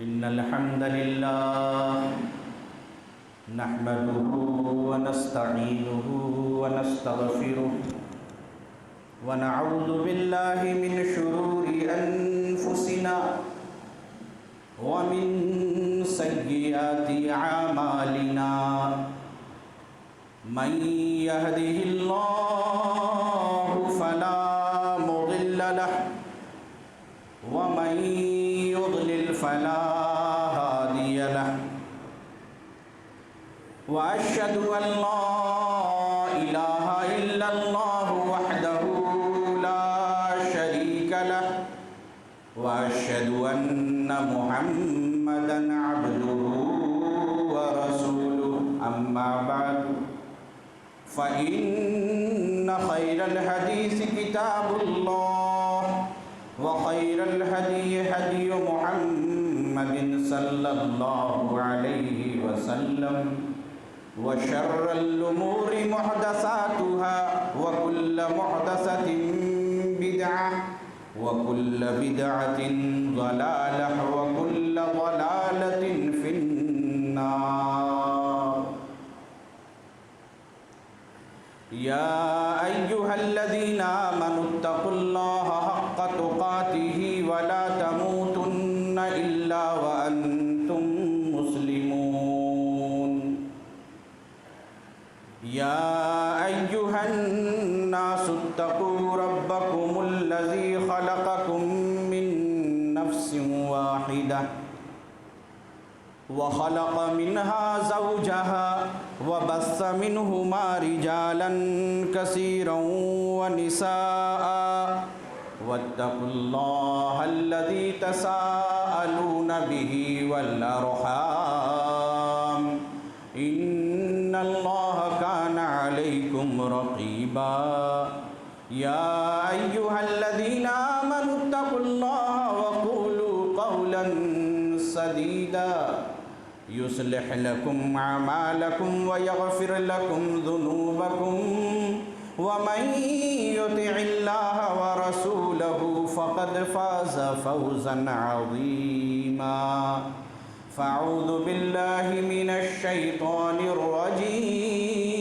إن الحمد لله نحمده ونستعينه ونستغفره ونعوذ بالله من شرور أنفسنا ومن سيئات أعمالنا من يهده الله فلا مضل له ومن يضلل فلا هادي له وأشهد أن لا إله إلا الله وحده لا شريك له وأشهد أن محمدا عبده ورسوله أما بعد فإن خير الحديث كتاب الله وخير الهدي هدي محمد صلى الله عليه وسلم وشر الأمور محدثاتها وكل محدثة بدعة وكل بدعة ضلالة وكل ضلالة في النار. يا أيها الذين آمنوا اتقوا الله حق تقاته ولا تموتن إلا وأنتم مسلمون. يا أيها الناس اتقوا ربكم الذي خلقكم من نفس واحدة وخلق منها زوجها وبث منهما رجالا كثيرا ونساء واتقوا الله الذي تساءلون به والأرحام إن الله كان عليكم رقيبا. يا أيها الذين آمنوا اتقوا الله وقولوا قولا سديدا يصلح لكم أعمالكم ويغفر لكم ذنوبكم ومن يطع الله ورسوله فقد فاز فوزا عظيما. فأعوذ بالله من الشيطان الرجيم.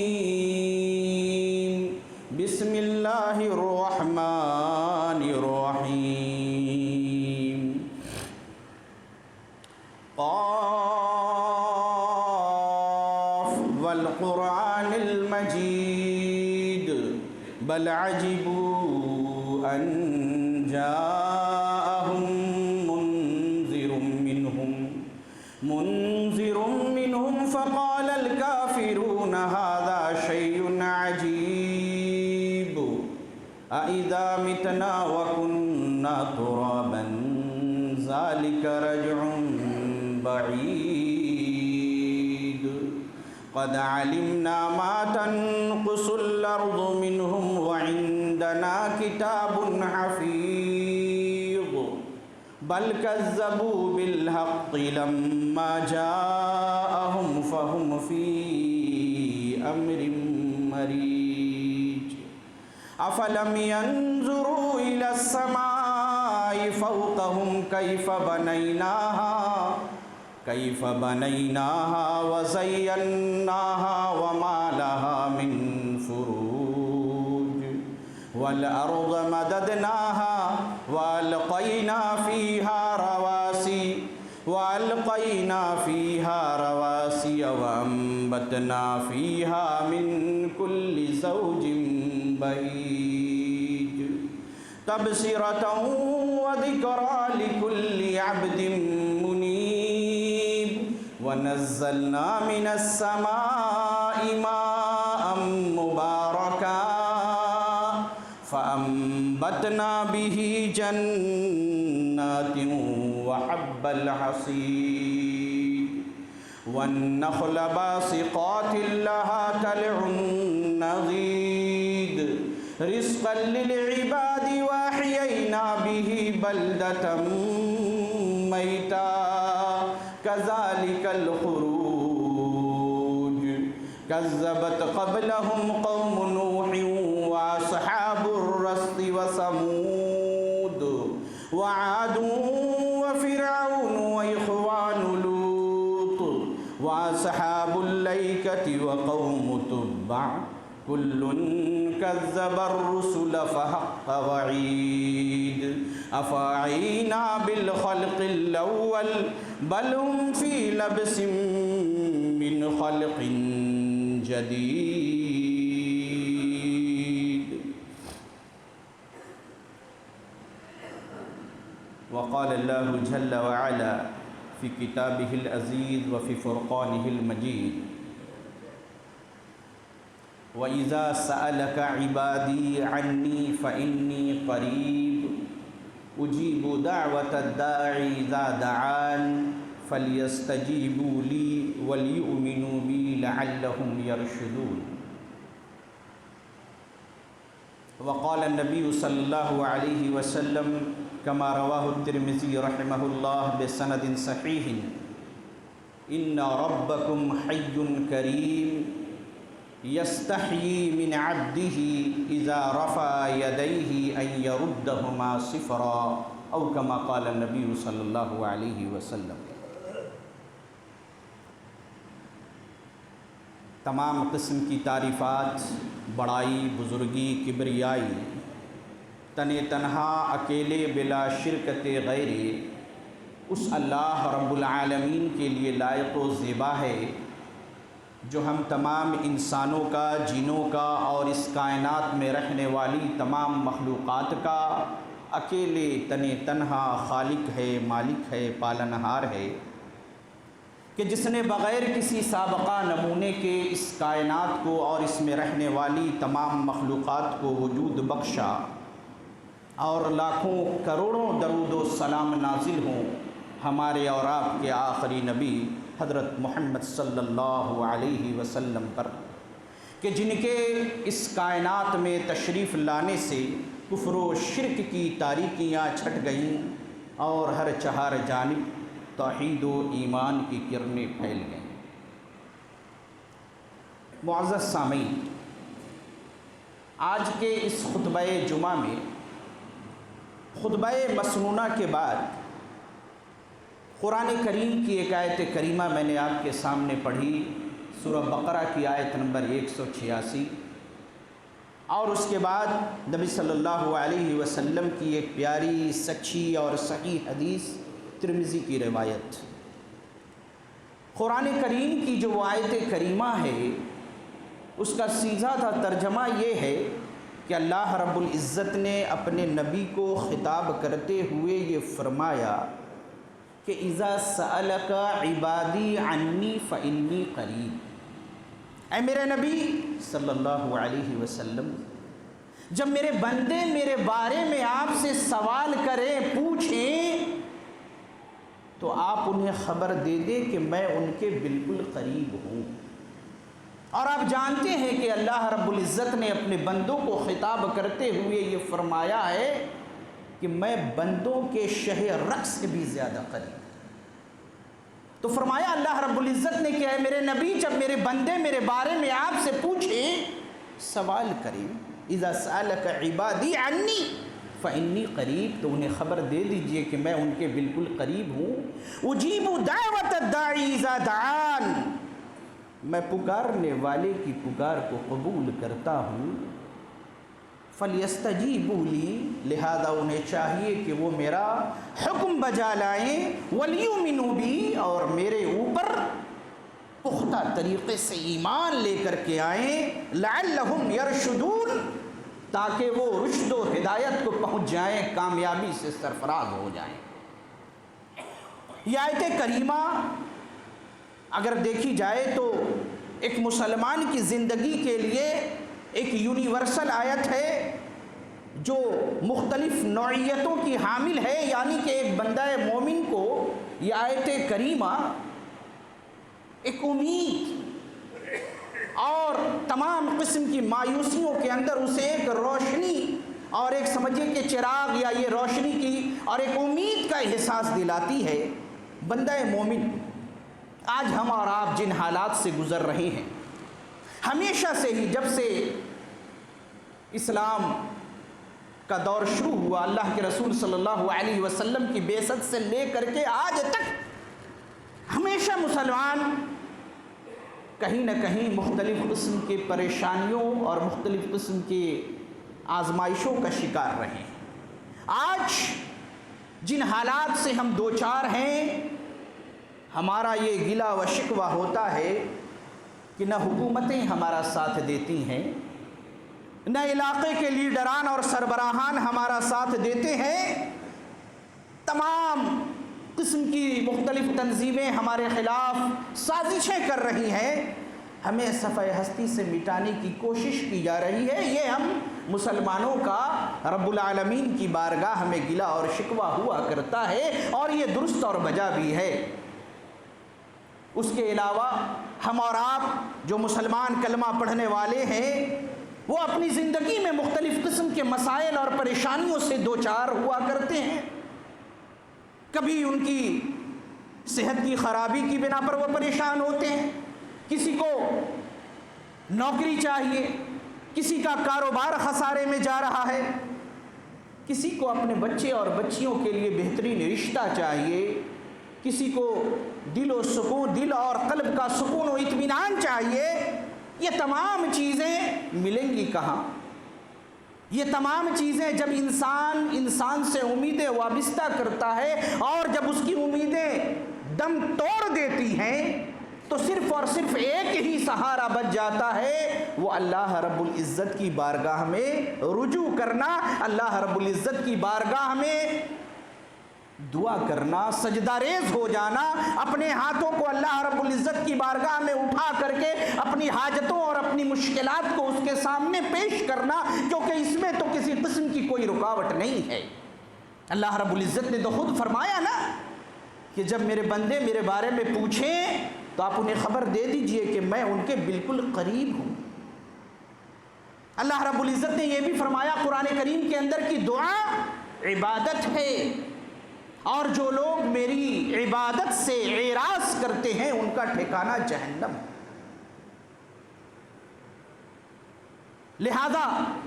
بسم الله الرحمن الرحيم. قاف والقرآن المجيد بل عجبوا أن جاءهم منذر منهم فقال الكافرون هذا شيء عجيب أإذا متنا وكنا ترابا ذلك رجع بعيد قد علمنا ما تنقص الأرض منهم وعندنا كتاب حفيظ بل كذبوا بالحق لما جاءهم فهم في أمر مريج أفلم ينظروا إلى السماء فوقهم كيف بنيناها وزيناها وما لها من فروج والأرض مددناها وألقينا فيها رواسي وأنبتنا فيها من كل زوج بهيج تبصرة وذكرى لكل عبد منيب ونزلنا من السماء ماء مباركا فأنبتنا به جنات وحب الحصيد والنخل باسقات لها طلع نضيد رزقا للعباد وأحيينا به بلدة ميتا كذلك الخروج كذبت قبلهم قوم نوح وأصحاب الرس وثمود وعاد وفرعون وإخوان أصحاب الأيكة وقوم تبع كل كذب الرسل فحق وعيد أفعينا بالخلق الأول بل هم في لبس من خلق جديد. وقال الله جل وعلا في كتابه العزيز وفي فرقانه المجيد وَإِذَا سَأَلَكَ عِبَادِي عَنِّي فَإِنِّي قَرِيبٌ أُجِيبُ دَعْوَةَ الدَّاعِ إِذَا دَعَانِ فَلْيَسْتَجِيبُوا لِي وَلْيُؤْمِنُوا بِي لَعَلَّهُمْ يَرْشُدُونَ. وقال النبي صلى الله عليه وسلم كما رواه الترمذي رحمه الله بسند صحيح إن ربكم حي كريم يستحيي من عبده إذا رفع يديه أن يردهما صفرا أو كما قال النبي صلى الله عليه وسلم. تمام قسم کی تعریفات، بڑائی، بزرگی، کبریائی تن تنہا اکیلے بلا شرکت غیری اس اللہ رب العالمین کے لیے لائق و زیبا ہے جو ہم تمام انسانوں کا، جنوں کا اور اس کائنات میں رہنے والی تمام مخلوقات کا اکیلے تن تنہا خالق ہے، مالک ہے، پالنہار ہے، کہ جس نے بغیر کسی سابقہ نمونے کے اس کائنات کو اور اس میں رہنے والی تمام مخلوقات کو وجود بخشا، اور لاکھوں کروڑوں درود و سلام نازل ہوں ہمارے اور آپ کے آخری نبی حضرت محمد صلی اللہ علیہ وسلم پر، کہ جن کے اس کائنات میں تشریف لانے سے کفر و شرک کی تاریکیاں چھٹ گئیں اور ہر چہار جانب توحید و ایمان کی کرنیں پھیل گئیں. معزز سامعین، آج کے اس خطبہ جمعہ میں خطبہ مسنونہ کے بعد قرآن کریم کی ایک آیت کریمہ میں نے آپ کے سامنے پڑھی، سورہ بقرہ کی آیت نمبر 186، اور اس کے بعد نبی صلی اللہ علیہ وسلم کی ایک پیاری، سچی اور صحیح حدیث ترمذی کی روایت. قرآن کریم کی جو آیت کریمہ ہے اس کا سیدھا تھا ترجمہ یہ ہے کہ اللہ رب العزت نے اپنے نبی کو خطاب کرتے ہوئے یہ فرمایا کہ اذا سألک عبادی عنی فإنی قریب. اے میرے نبی صلی اللہ علیہ وسلم، جب میرے بندے میرے بارے میں آپ سے سوال کریں، پوچھیں، تو آپ انہیں خبر دے دیں کہ میں ان کے بالکل قریب ہوں. اور آپ جانتے ہیں کہ اللہ رب العزت نے اپنے بندوں کو خطاب کرتے ہوئے یہ فرمایا ہے کہ میں بندوں کے شہ رگ سے بھی زیادہ قریب. تو فرمایا اللہ رب العزت نے کہ اے میرے نبی، جب میرے بندے میرے بارے میں آپ سے پوچھیں، سوال کریں، اذا سألک عبادی عنی فإنی قریب، تو انہیں خبر دے دیجئے کہ میں ان کے بالکل قریب ہوں. اجیب دعوت الداعی اذا دعان، میں پکارنے والے کی پکار کو قبول کرتا ہوں. فَلْيَسْتَجِيبُوا لِي، لہذا انہیں چاہیے کہ وہ میرا حکم بجا لائیں، وَلْيُؤْمِنُوا بِي، اور میرے اوپر پختہ طریقے سے ایمان لے کر کے آئیں، لَعَلَّهُمْ يَرْشُدُونَ، تاکہ وہ رشد و ہدایت کو پہنچ جائیں، کامیابی سے سرفراز ہو جائیں. یہ آیت کریمہ اگر دیکھی جائے تو ایک مسلمان کی زندگی کے لیے ایک یونیورسل آیت ہے جو مختلف نوعیتوں کی حامل ہے. یعنی کہ ایک بندہ مومن کو یہ آیت کریمہ ایک امید اور تمام قسم کی مایوسیوں کے اندر اسے ایک روشنی اور ایک سمجھے کہ چراغ یا یہ روشنی کی اور ایک امید کا احساس دلاتی ہے. بندہ مومن آج ہم اور آپ جن حالات سے گزر رہے ہیں، ہمیشہ سے ہی جب سے اسلام کا دور شروع ہوا، اللہ کے رسول صلی اللہ علیہ وسلم کی بعثت سے لے کر کے آج تک ہمیشہ مسلمان کہیں نہ کہیں مختلف قسم کے پریشانیوں اور مختلف قسم کے آزمائشوں کا شکار رہے ہیں۔ آج جن حالات سے ہم دوچار ہیں، ہمارا یہ گلہ و شکوہ ہوتا ہے کہ نہ حکومتیں ہمارا ساتھ دیتی ہیں، نہ علاقے کے لیڈران اور سربراہان ہمارا ساتھ دیتے ہیں، تمام قسم کی مختلف تنظیمیں ہمارے خلاف سازشیں کر رہی ہیں، ہمیں صفحہ ہستی سے مٹانے کی کوشش کی جا رہی ہے۔ یہ ہم مسلمانوں کا رب العالمین کی بارگاہ میں گلہ اور شکوہ ہوا کرتا ہے، اور یہ درست اور بجا بھی ہے۔ اس کے علاوہ ہم اور آپ جو مسلمان کلمہ پڑھنے والے ہیں، وہ اپنی زندگی میں مختلف قسم کے مسائل اور پریشانیوں سے دوچار ہوا کرتے ہیں۔ کبھی ان کی صحت کی خرابی کی بنا پر وہ پریشان ہوتے ہیں، کسی کو نوکری چاہیے، کسی کا کاروبار خسارے میں جا رہا ہے، کسی کو اپنے بچے اور بچیوں کے لیے بہترین رشتہ چاہیے، کسی کو دل و سکون، دل اور قلب کا سکون و اطمینان چاہیے۔ یہ تمام چیزیں ملیں گی کہاں؟ یہ تمام چیزیں جب انسان سے امیدیں وابستہ کرتا ہے اور جب اس کی امیدیں دم توڑ دیتی ہیں، تو صرف اور صرف ایک ہی سہارا بچ جاتا ہے، وہ اللہ رب العزت کی بارگاہ میں رجوع کرنا، اللہ رب العزت کی بارگاہ میں دعا کرنا، سجدہ ریز ہو جانا، اپنے ہاتھوں کو اللہ رب العزت کی بارگاہ میں اٹھا کر کے اپنی حاجتوں اور اپنی مشکلات کو اس کے سامنے پیش کرنا، کیونکہ اس میں تو کسی قسم کی کوئی رکاوٹ نہیں ہے۔ اللہ رب العزت نے تو خود فرمایا نا کہ جب میرے بندے میرے بارے میں پوچھیں تو آپ انہیں خبر دے دیجئے کہ میں ان کے بالکل قریب ہوں۔ اللہ رب العزت نے یہ بھی فرمایا قرآن کریم کے اندر کہ دعا عبادت ہے، اور جو لوگ میری عبادت سے اعراض کرتے ہیں ان کا ٹھکانہ جہنم ہے۔ لہذا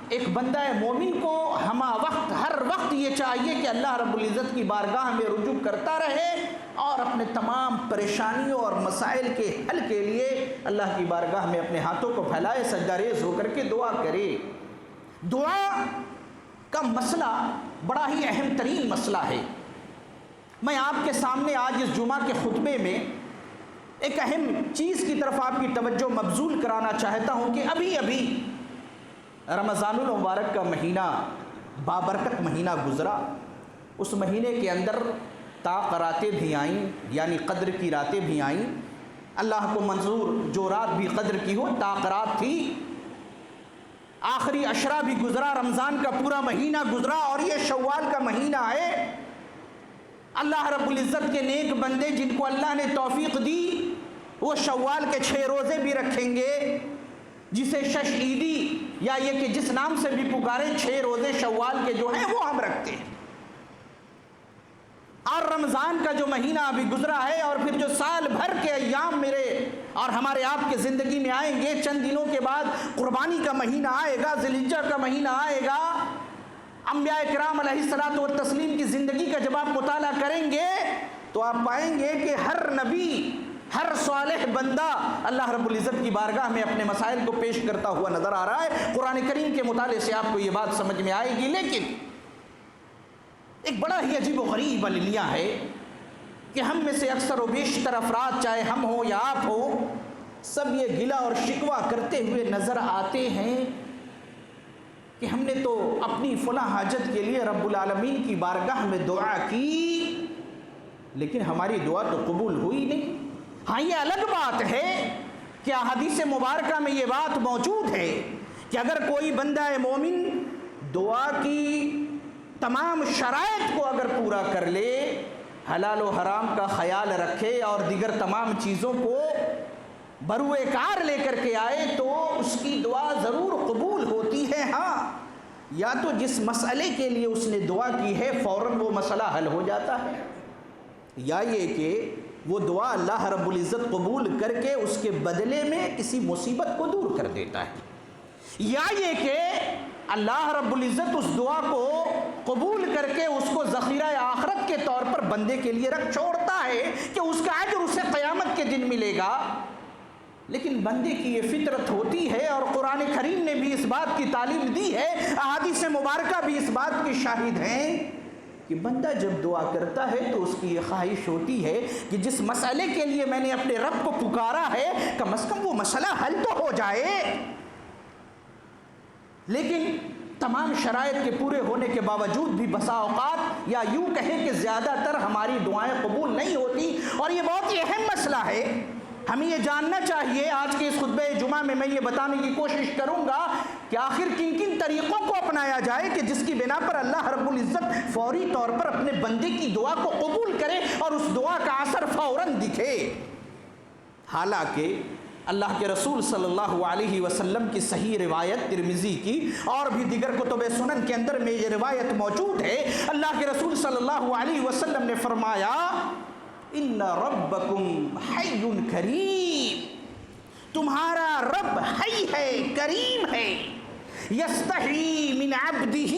ایک بندہ مومن کو ہر وقت یہ چاہیے کہ اللہ رب العزت کی بارگاہ میں رجوع کرتا رہے اور اپنے تمام پریشانیوں اور مسائل کے حل کے لیے اللہ کی بارگاہ میں اپنے ہاتھوں کو پھیلائے، سجدہ ریز ہو کر کے دعا کرے۔ دعا کا مسئلہ بڑا ہی اہم ترین مسئلہ ہے۔ میں آپ کے سامنے آج اس جمعہ کے خطبے میں ایک اہم چیز کی طرف آپ کی توجہ مبذول کرانا چاہتا ہوں کہ ابھی رمضان المبارک کا مہینہ بابرکت مہینہ گزرا۔ اس مہینے کے اندر طاق راتیں بھی آئیں، یعنی قدر کی راتیں بھی آئیں۔ اللہ کو منظور جو رات بھی قدر کی ہو، طاق رات تھی۔ آخری عشرہ بھی گزرا، رمضان کا پورا مہینہ گزرا، اور یہ شوال کا مہینہ ہے۔ اللہ رب العزت کے نیک بندے جن کو اللہ نے توفیق دی، وہ شوال کے 6 روزے بھی رکھیں گے، جسے شش عیدی یا یہ کہ جس نام سے بھی پکارے 6 روزے شوال کے جو ہیں وہ ہم رکھتے ہیں۔ اور رمضان کا جو مہینہ ابھی گزرا ہے، اور پھر جو سال بھر کے ایام میرے اور ہمارے آپ کے زندگی میں آئیں گے، چند دنوں کے بعد قربانی کا مہینہ آئے گا، ذی الحجہ کا مہینہ آئے گا۔ انبیاء کرام علیہ الصلوۃ والتسلیم کی زندگی کا جب آپ مطالعہ کریں گے تو آپ پائیں گے کہ ہر نبی، ہر صالح بندہ اللہ رب العزت کی بارگاہ میں اپنے مسائل کو پیش کرتا ہوا نظر آ رہا ہے۔ قرآن کریم کے مطالعے سے آپ کو یہ بات سمجھ میں آئے گی۔ لیکن ایک بڑا ہی عجیب و غریب المیہ ہے کہ ہم میں سے اکثر و بیشتر افراد، چاہے ہم ہوں یا آپ ہوں، سب یہ گلہ اور شکوہ کرتے ہوئے نظر آتے ہیں کہ ہم نے تو اپنی فلاں حاجت کے لیے رب العالمین کی بارگاہ میں دعا کی، لیکن ہماری دعا تو قبول ہوئی نہیں۔ ہاں، یہ الگ بات ہے کہ حدیث مبارکہ میں یہ بات موجود ہے کہ اگر کوئی بندہ مومن دعا کی تمام شرائط کو اگر پورا کر لے، حلال و حرام کا خیال رکھے اور دیگر تمام چیزوں کو بروئے کار لے کر کے آئے، تو اس کی دعا ضرور قبول ہوتی ہے۔ ہاں، یا تو جس مسئلے کے لیے اس نے دعا کی ہے فوراً وہ مسئلہ حل ہو جاتا ہے، یا یہ کہ وہ دعا اللہ رب العزت قبول کر کے اس کے بدلے میں کسی مصیبت کو دور کر دیتا ہے، یا یہ کہ اللہ رب العزت اس دعا کو قبول کر کے اس کو ذخیرہ آخرت کے طور پر بندے کے لیے رکھ چھوڑتا ہے کہ اس کا اجر اسے قیامت کے دن ملے گا۔ لیکن بندے کی یہ فطرت ہوتی ہے، اور قرآن کریم نے بھی اس بات کی تعلیم دی ہے، احادیث مبارکہ بھی اس بات کی شاہد ہیں کہ بندہ جب دعا کرتا ہے تو اس کی یہ خواہش ہوتی ہے کہ جس مسئلے کے لیے میں نے اپنے رب کو پکارا ہے کم از کم وہ مسئلہ حل تو ہو جائے۔ لیکن تمام شرائط کے پورے ہونے کے باوجود بھی بسا اوقات، یا یوں کہیں کہ زیادہ تر ہماری دعائیں قبول نہیں ہوتی، اور یہ بہت ہی اہم مسئلہ ہے۔ ہمیں یہ جاننا چاہیے، آج کے اس خطبہ جمعہ میں یہ بتانے کی کوشش کروں گا کہ آخر کن کن طریقوں کو اپنایا جائے کہ جس کی بنا پر اللہ رب العزت فوری طور پر اپنے بندے کی دعا کو قبول کرے اور اس دعا کا اثر فوراً دکھے۔ حالانکہ اللہ کے رسول صلی اللہ علیہ وسلم کی صحیح روایت ترمذی کی اور بھی دیگر کتب سنن کے اندر میں یہ روایت موجود ہے، اللہ کے رسول صلی اللہ علیہ وسلم نے فرمایا ان ربکم حی کریم، تمہارا رب حی ہے، کریم ہے، یستحی من عبدہ،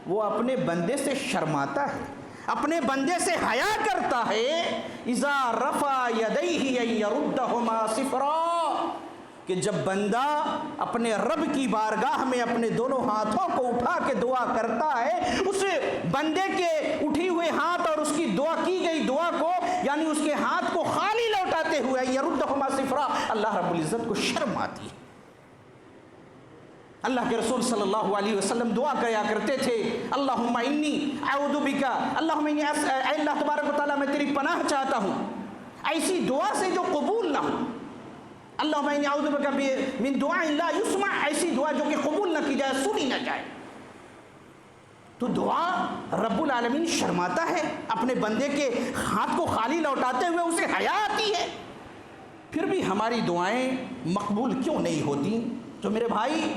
وہ اپنے بندے سے شرماتا ہے، اپنے بندے سے حیا کرتا ہے، اذا رفع یدیہ ان یردہما صفرا، کہ جب بندہ اپنے رب کی بارگاہ میں اپنے دونوں ہاتھوں کو اٹھا کے دعا کرتا ہے، اس بندے کے اٹھی ہوئے ہاتھ اور اس کی دعا کی گئی دعا کو، یعنی اس کے ہاتھ کو خالی لوٹاتے ہوئے یردہما صفرا، اللہ رب العزت کو شرم آتی ہے۔ اللہ کے رسول صلی اللہ علیہ وسلم دعا کیا کرتے تھے، اللہم انی اعوذ بک، اللہم انی اے اللہ تبارک و تعالیٰ میں تیری پناہ چاہتا ہوں ایسی دعا سے جو قبول نہ ہو، اللہم انی اعوذ بک من دعاء لا یسمع، ایسی دعا جو کہ قبول نہ کی جائے، سنی نہ جائے۔ تو دعا رب العالمین شرماتا ہے، اپنے بندے کے ہاتھ کو خالی لوٹاتے ہوئے اسے حیا آتی ہے۔ پھر بھی ہماری دعائیں مقبول کیوں نہیں ہوتی؟ تو میرے بھائی،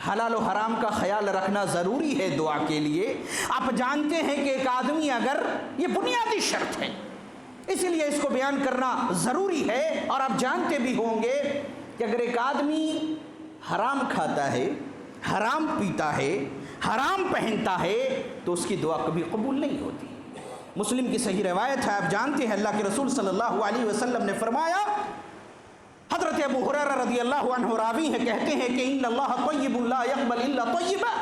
حلال و حرام کا خیال رکھنا ضروری ہے دعا کے لیے۔ آپ جانتے ہیں کہ ایک آدمی اگر، یہ بنیادی شرط ہے، اسی لیے اس کو بیان کرنا ضروری ہے، اور آپ جانتے بھی ہوں گے کہ اگر ایک آدمی حرام کھاتا ہے، حرام پیتا ہے، حرام پہنتا ہے تو اس کی دعا کبھی قبول نہیں ہوتی۔ مسلم کی صحیح روایت ہے، آپ جانتے ہیں اللہ کے رسول صلی اللہ علیہ وسلم نے فرمایا، حضرت ابو ہریرہ رضی اللہ عنہ راوی ہیں، کہتے ہیں کہ ان اللہ طیب لا یقبل الا طیبا،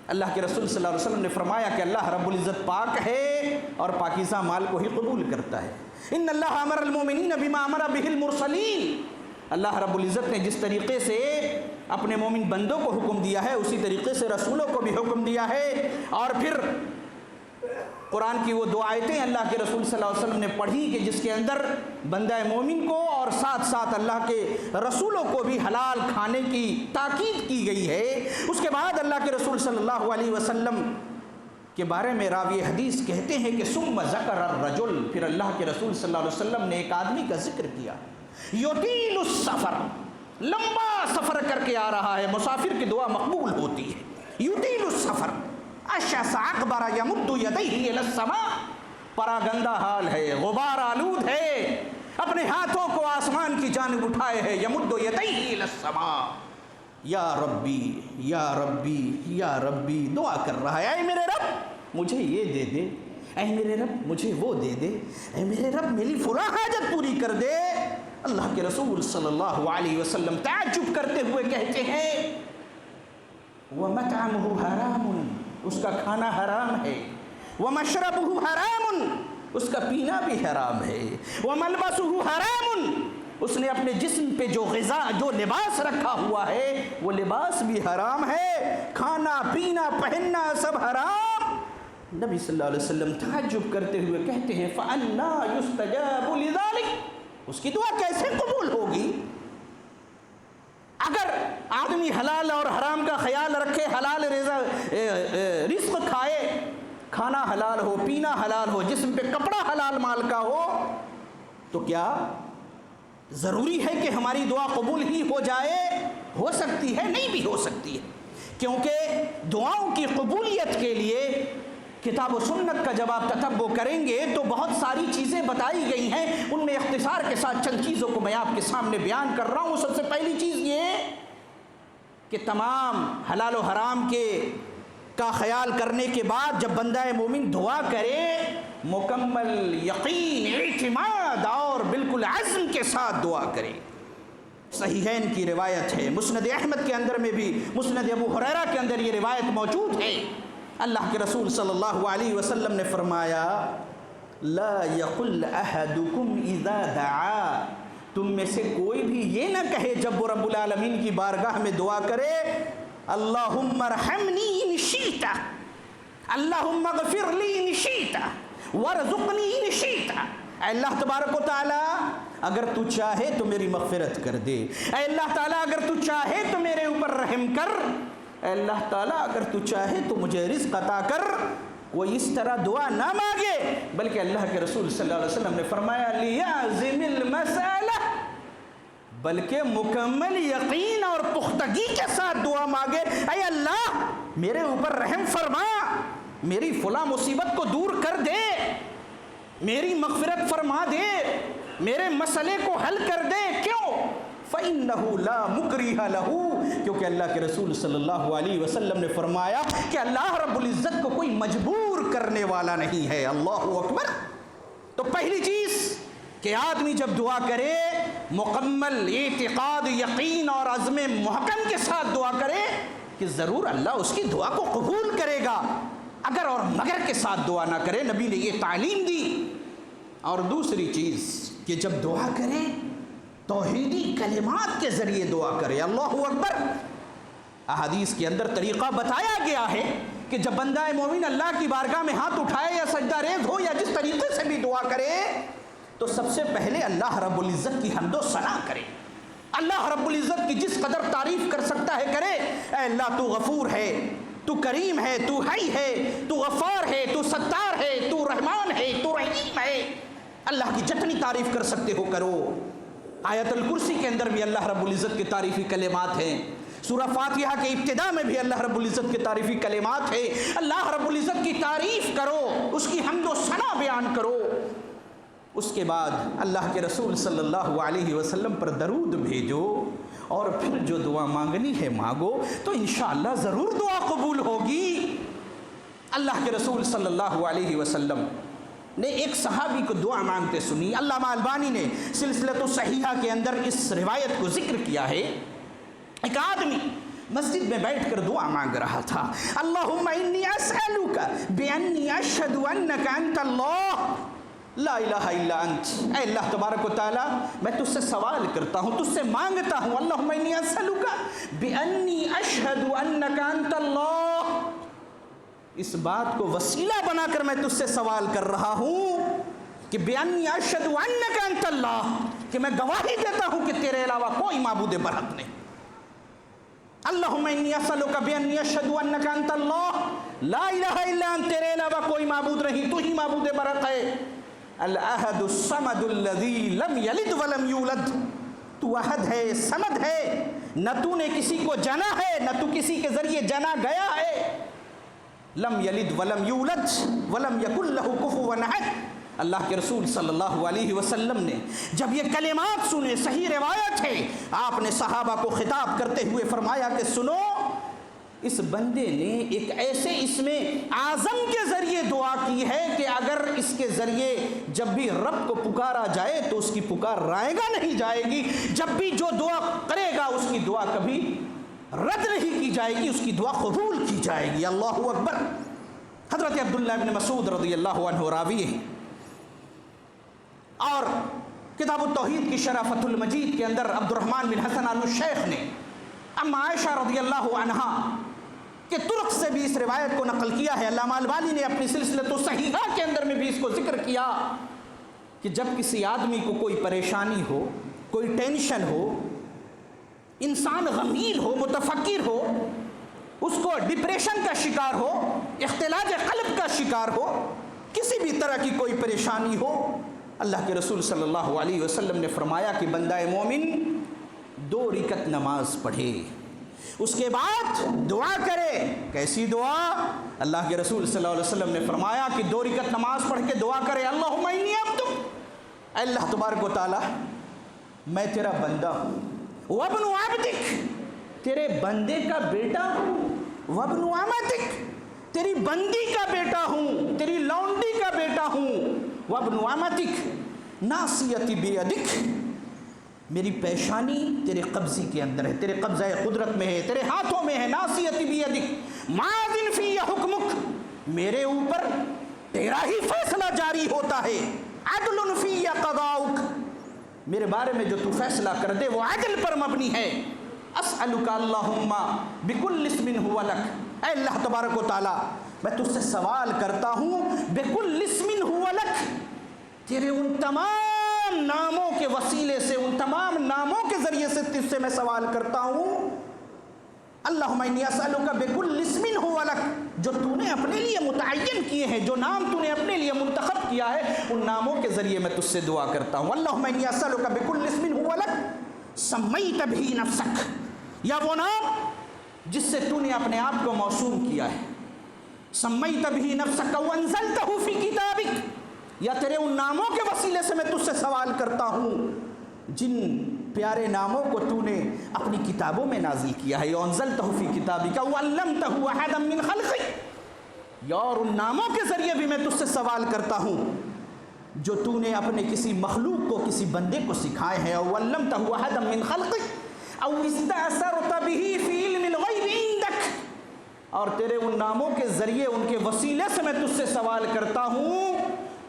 اللہ کے رسول صلی اللہ علیہ وسلم نے فرمایا کہ اللہ رب العزت پاک ہے اور پاکیزہ مال کو ہی قبول کرتا ہے۔ ان اللہ امر المؤمنین بما امر بہ المرسلین، اللہ رب العزت نے جس طریقے سے اپنے مومن بندوں کو حکم دیا ہے اسی طریقے سے رسولوں کو بھی حکم دیا ہے۔ اور پھر قرآن کی وہ دو آیتیں اللہ کے رسول صلی اللہ علیہ وسلم نے پڑھی کہ جس کے اندر بندہ مومن کو اور ساتھ ساتھ اللہ کے رسولوں کو بھی حلال کھانے کی تاکید کی گئی ہے۔ اس کے بعد اللہ کے رسول صلی اللہ علیہ وسلم کے بارے میں راوی حدیث کہتے ہیں کہ ثم ذکر الرجل، پھر اللہ کے رسول صلی اللہ علیہ وسلم نے ایک آدمی کا ذکر کیا، یطیل السفر، لمبا سفر کر کے آ رہا ہے، مسافر کی دعا مقبول ہوتی ہے۔ یطیل السفر، اشعث اکبر یمد یدیہ الی السماء، پراگندہ حال ہے، غبار آلود ہے، اپنے ہاتھوں کو آسمان کی جانب اٹھائے ہے، یمد یدیہ الی السماء، یا ربی یا ربی یا ربی، دعا کر رہا ہے، اے میرے رب مجھے یہ دے دے، اے میرے رب مجھے وہ دے دے، اے میرے رب میری فلاں حاجت پوری کر دے۔ اللہ کے رسول صلی اللہ علیہ وسلم تعجب کرتے ہوئے کہتے ہیں وَمَطْعَمُهُ حَرَامٌ، اس کا کھانا حرام ہے، وَمَشْرَبُهُ حَرَامٌ، اس کا پینا بھی حرام ہے، وَمَلْبَسُهُ حَرَامٌ، اس نے اپنے جسم پہ جو غذا جو لباس رکھا ہوا ہے وہ لباس بھی حرام ہے، کھانا پینا پہننا سب حرام۔ نبی صلی اللہ علیہ وسلم تعجب کرتے ہوئے کہتے ہیں فَأَنَّا يُسْتَجَابُ لِذَلِكَ، اس کی دعا کیسے قبول ہوگی؟ اگر آدمی حلال اور حرام کا خیال رکھے، حلال رزق کھائے، کھانا حلال ہو، پینا حلال ہو، جسم پہ کپڑا حلال مال کا ہو، تو کیا ضروری ہے کہ ہماری دعا قبول ہی ہو جائے؟ ہو سکتی ہے، نہیں بھی ہو سکتی ہے، کیونکہ دعاؤں کی قبولیت کے لیے کتاب و سنت کا جب آپ تتبع کریں گے تو بہت ساری چیزیں بتائی گئی ہیں، ان میں اختصار کے ساتھ چند چیزوں کو میں آپ کے سامنے بیان کر رہا ہوں۔ سب سے پہلی چیز یہ کہ تمام حلال و حرام کا خیال کرنے کے بعد جب بندہ مومن دعا کرے مکمل یقین، اعتماد اور بالکل عزم کے ساتھ دعا کرے۔ صحیحین کی روایت ہے، مسند احمد کے اندر میں بھی، مسند ابو ہریرہ کے اندر یہ روایت موجود ہے۔ اللہ کے رسول صلی اللہ علیہ وسلم نے فرمایا لا یقل احدکم اذا دعا، تم میں سے کوئی بھی یہ نہ کہے جب وہ رب العالمین کی بارگاہ میں دعا کرے اللہم ارحمنی ان شئت، اللہم اغفر لی ان شئت، وارزقنی ان شئت، اے اللہ تبارک و تعالی اگر تو چاہے تو میری مغفرت کر دے، اے اللہ تعالیٰ اگر تو چاہے تو میرے اوپر رحم کر، اے اللہ تعالیٰ اگر تو چاہے تو مجھے رزق عطا کر۔ کوئی اس طرح دعا نہ مانگے، بلکہ اللہ کے رسول صلی اللہ علیہ وسلم نے فرمایا لیعزم المسألہ، بلکہ مکمل یقین اور پختگی کے ساتھ دعا مانگے، اے اللہ میرے اوپر رحم فرما، میری فلاں مصیبت کو دور کر دے، میری مغفرت فرما دے، میرے مسئلے کو حل کر دے۔ کیوں؟ فَإِنَّهُ لَا مُكْرِهَ لَهُ، کیونکہ اللہ کے رسول صلی اللہ علیہ وسلم نے فرمایا کہ اللہ رب العزت کو کوئی مجبور کرنے والا نہیں ہے۔ اللہ اکبر۔ تو پہلی چیز کہ آدمی جب دعا کرے مکمل اعتقاد، یقین اور عزم محکم کے ساتھ دعا کرے کہ ضرور اللہ اس کی دعا کو قبول کرے گا، اگر اور مگر کے ساتھ دعا نہ کرے، نبی نے یہ تعلیم دی۔ اور دوسری چیز کہ جب دعا کرے توحیدی کلمات کے ذریعے دعا کرے۔ اللہ اکبر۔ احادیث کے اندر طریقہ بتایا گیا ہے کہ جب بندہ مومن اللہ کی بارگاہ میں ہاتھ اٹھائے یا سجدہ ریز ہو یا جس طریقے سے بھی دعا کرے تو سب سے پہلے اللہ رب العزت کی حمد و ثنا کرے، اللہ رب العزت کی جس قدر تعریف کر سکتا ہے کرے۔ اے اللہ تو غفور ہے، تو کریم ہے، تو حی ہے، تو غفار ہے، تو ستار ہے، تو رحمان ہے، تو رحیم ہے، اللہ کی جتنی تعریف کر سکتے ہو کرو۔ آیت الکرسی کے اندر بھی اللہ رب العزت کے تعریفی کلمات ہیں، سورہ فاتحہ کے ابتداء میں بھی اللہ رب العزت کے تعریفی کلمات ہیں۔ اللہ رب العزت کی تعریف کرو، اس کی حمد و ثنا بیان کرو۔ اس کے بعد اللہ کے رسول صلی اللہ علیہ وسلم پر درود بھیجو، اور پھر جو دعا مانگنی ہے مانگو، تو انشاءاللہ ضرور دعا قبول ہوگی۔ اللہ کے رسول صلی اللہ علیہ وسلم نے ایک صحابی کو دعا مانگتے سنی۔ علامہ البانی نے سلسلۃ الصحیحہ کے اندر اس روایت کو ذکر کیا ہے۔ ایک آدمی مسجد میں بیٹھ کر دعا مانگ رہا تھا، اللہم انی اسألک بانی اشہد انک انت اللہ لا الہ الا انت، اے اللہ تبارک و تعالی میں تجھ سے سوال کرتا ہوں، تجھ سے مانگتا ہوں، اللہم انی اسألک بانی اشہد انک انت اللہ، اس بات کو وسیلہ بنا کر میں تجھ سے سوال کر رہا ہوں کہ بانی اشہد انک انت اللہ، کہ میں گواہی دیتا ہوں کہ تیرے علاوہ کوئی معبود برحق نہیں۔ اللہم انی اسألک بانی اشہد انک انت اللہ لا الہ الا انت، تیرے علاوہ کوئی معبود نہیں، تو ہی معبود برحق ہے۔ الاحد الصمد الذی لم یلد ولم یولد، تو احد ہے، صمد ہے، نہ تو نے کسی کو جنا ہے، نہ تو کسی کے ذریعے جنا گیا ہے۔ لم یلد ولم یولد ولم یکن لہ کفوا احد۔ اللہ کے رسول صلی اللہ علیہ وسلم نے جب یہ کلمات سنے، صحیح روایت ہے، آپ نے صحابہ کو خطاب کرتے ہوئے فرمایا کہ سنو، اس بندے نے ایک ایسے اسم اعظم کے ذریعے دعا کی ہے کہ اگر اس کے ذریعے جب بھی رب کو پکارا جائے تو اس کی پکار رائے گا نہیں جائے گی، جب بھی جو دعا کرے گا اس کی دعا کبھی رد نہیں کی جائے گی، اس کی دعا قبول کی جائے گی۔ اللہ اکبر۔ حضرت عبداللہ ابن مسعود رضی اللہ عنہ راوی ہیں، اور کتاب التوحید کی شرح فتح المجید کے اندر عبد الرحمن بن حسن آل الشیخ نے اما عائشہ رضی اللہ عنہا کے طرق سے بھی اس روایت کو نقل کیا ہے۔ علامہ البانی نے اپنی سلسلۃ الصحیحہ کے اندر میں بھی اس کو ذکر کیا کہ جب کسی آدمی کو کوئی پریشانی ہو، کوئی ٹینشن ہو، انسان غمگین ہو، متفکر ہو، اس کو ڈپریشن کا شکار ہو، اختلاج قلب کا شکار ہو، کسی بھی طرح کی کوئی پریشانی ہو، اللہ کے رسول صلی اللہ علیہ وسلم نے فرمایا کہ بندہ مومن 2 رکعت نماز پڑھے، اس کے بعد دعا کرے۔ کیسی دعا؟ اللہ کے رسول صلی اللہ علیہ وسلم نے فرمایا کہ 2 رکعت نماز پڑھ کے دعا کرے، اللہم انی عبدک، اے اللہ تبارک و تعالی میں تیرا بندہ ہوں، وابن عبدک، تیرے بندے کا بیٹا ہوں، وابن امتک، تیری بندی کا بیٹا ہوں، تیری لونڈی کا بیٹا ہوں، وابن امتک ناصیتی بیدک، میری پیشانی تیرے قبضے کے اندر ہے، تیرے قبضہ قدرت میں ہے، تیرے ہاتھوں میں ہے، ناصیتی بیدک ماضٍ فی حکمک، میرے اوپر تیرا ہی فیصلہ جاری ہوتا ہے، عدل فی قضاؤک، میرے بارے میں جو تو فیصلہ کر دے وہ عدل پر مبنی ہے۔ اسألک اللہم بکل اسم ہوا لک، اے اللہ تبارک و تعالی میں تجھ سے سوال کرتا ہوں بکل اسم ہوا لک، تیرے ان تمام ناموں کے وسیلے سے، ان تمام ناموں کے ذریعے سے تجھ سے میں سوال کرتا ہوں، اللہم انی اسألک بکل اسم ہوا لک، جو تو نے اپنے لیے متعین کیے ہیں، جو نام تو نے اپنے لیے منتخب کیا ہے، ان ناموں کے ذریعے میں تجھ سے دعا کرتا ہوں۔ اللہم انی اسألک بکل اسم ہوا لک سمیت بہ نفسک، یا وہ نام جس سے تو نے اپنے آپ کو موسوم کیا ہے، سمیت بہ نفسک وانزلتہ فی کتابک، یا تیرے ان ناموں کے وسیلے سے میں تجھ سے سوال کرتا ہوں جن پیارے ناموں کو تو نے اپنی کتابوں میں نازل کیا ہے، وانزلتہ فی کتابک وعلمتہ احدا من خلقک، یا اور ان ناموں کے ذریعے بھی میں تجھ سے سوال کرتا ہوں جو تو نے اپنے کسی مخلوق کو، کسی بندے کو سکھائے ہیں، وعلمتہ احدا من خلقک او استأثرت به فی علم الغیب عندک، اور تیرے ان ناموں کے ذریعے، ان کے وسیلے سے میں تجھ سے سوال کرتا ہوں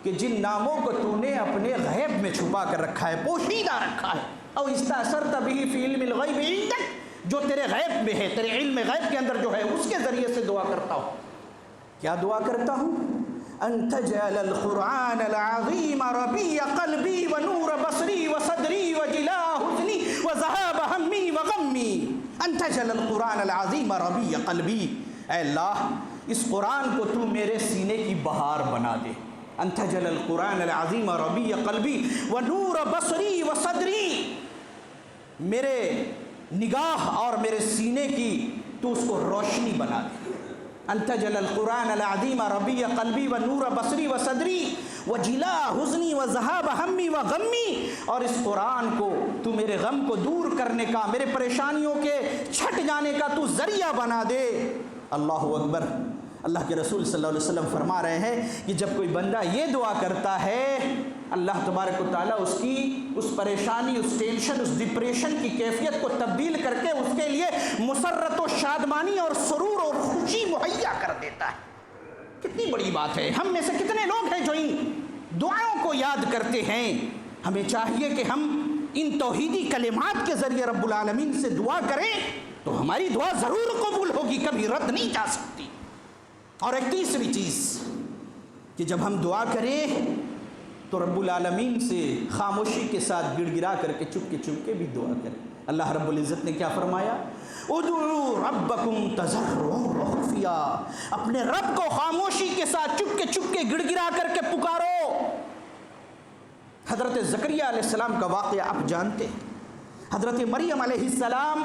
کہ جن ناموں کو تو نے اپنے غیب میں چھپا کر رکھا ہے، پوشیدہ رکھا ہے، او استأثرت به فی علم الغیب عندک، جو تیرے غیب میں ہے، تیرے علم غیب کے اندر جو ہے، اس کے ذریعے سے دعا کرتا ہوں۔ کیا دعا کرتا ہوں؟ ان تجعل القرآن العظیم ربیع قلبی ونور بصری وصدری وجلاء حزنی وذہاب ہمی وغمی، ان تجعل القرآن العظیم ربیع قلبی، اے اللہ اس قرآن کو تو میرے سینے کی بہار بنا دے، ان تجعل القرآن العظیم ربیع قلبی ونور بصری وصدری، میرے نگاہ اور میرے سینے کی تو اس کو روشنی بنا دے، ان تجعل القرآن العظیم ربیع قلبی ونور بصری وصدری وجلاء حزنی وذہاب ہمی وغمی، اور اس قرآن کو تو میرے غم کو دور کرنے کا، میرے پریشانیوں کے چھٹ جانے کا تو ذریعہ بنا دے۔ اللہ اکبر۔ اللہ کے رسول صلی اللہ علیہ وسلم فرما رہے ہیں کہ جب کوئی بندہ یہ دعا کرتا ہے، اللہ تبارک و تعالیٰ اس کی اس پریشانی، اس ٹینشن، اس ڈپریشن کی کیفیت کو تبدیل کر کے اس کے لیے مسرت و شادمانی اور سرور اور خوشی مہیا کر دیتا ہے۔ کتنی بڑی بات ہے۔ ہم میں سے کتنے لوگ ہیں جو ان دعاؤں کو یاد کرتے ہیں؟ ہمیں چاہیے کہ ہم ان توحیدی کلمات کے ذریعے رب العالمین سے دعا کریں تو ہماری دعا ضرور قبول ہوگی، کبھی رد نہیں جا سکتی۔ اور ایک تیسری چیز کہ جب ہم دعا کریں تو رب العالمین سے خاموشی کے ساتھ گڑ گڑا کر کے چپ کے بھی دعا کریں۔ اللہ رب العزت نے کیا فرمایا؟ ادعوا ربکم تضرعا وخفیا، اپنے رب کو خاموشی کے ساتھ چپ کے گڑ گڑا کر کے پکارو۔ حضرت زکریا علیہ السلام کا واقعہ آپ جانتے ہیں۔ حضرت مریم علیہ السلام،